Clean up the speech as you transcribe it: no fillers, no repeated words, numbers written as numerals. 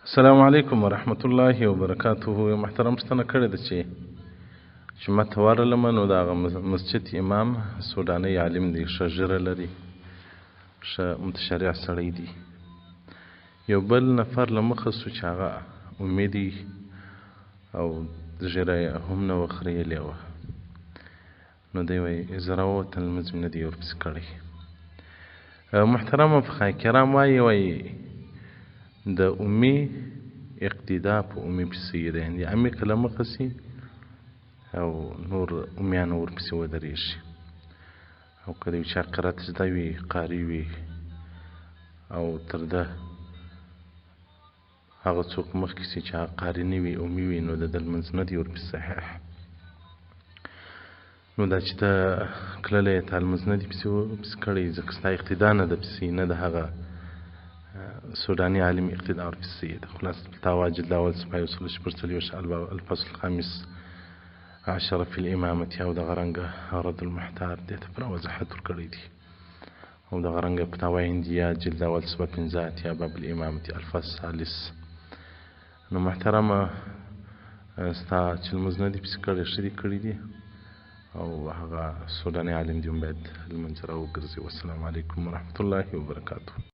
السلام علیکم ورحمت الله وبرکاته. یو محترم پوښتنه کړې ده چې جومات ته ورغلم نو د هغه مسجد امام سوداني عالم دی، ښه ږیره لري، ښه متشرع سړی دی. یو بل نفر له مخه سو چې هغه امیدي او ږیره یې هم نه وه خریلې وه، نو دی وایي زه راووتم لمونځ مې نه دی ورپسې کړی. محترمه فقهای کرام وایي د امي اقتدا په امي پسې ده، یعنې امي که له مخه سي او نور امیان ورپسې ودرېږي، او که د یو چا قرات زده وي، قاري وي او تر ده هغه څوک مخکې سي چې هغه قاري نه وي، امي وي، نو د ده لمونځ نه دی ورپسې صحیح. نو دا چې ته کللی تا لمونځ نه دی پسې کړی، ځکه ستا اقتدا نه ده پسې، نه د هغه سوداني عالم اقتدا ورپسې ده. خلاصة الفتاوى جلد اول صفحه 146 الفصل الخامس عشر في الإمامة، او دغه رنګه رد المحتار دې ته پوره وضاحت ورکړی دی، او دغه رنګه فتاوى هندیه جلد اول صفحه 15 باب الإمامة الفصل الثالث. نو محترمه ستا چې لمونځ نه دي پسې کړی، ښه دي کړي دي، او هغه سوداني عالم دې هم باید لمونځ راوګرځي. والسلام علیکم ورحمة الله وبرکاته.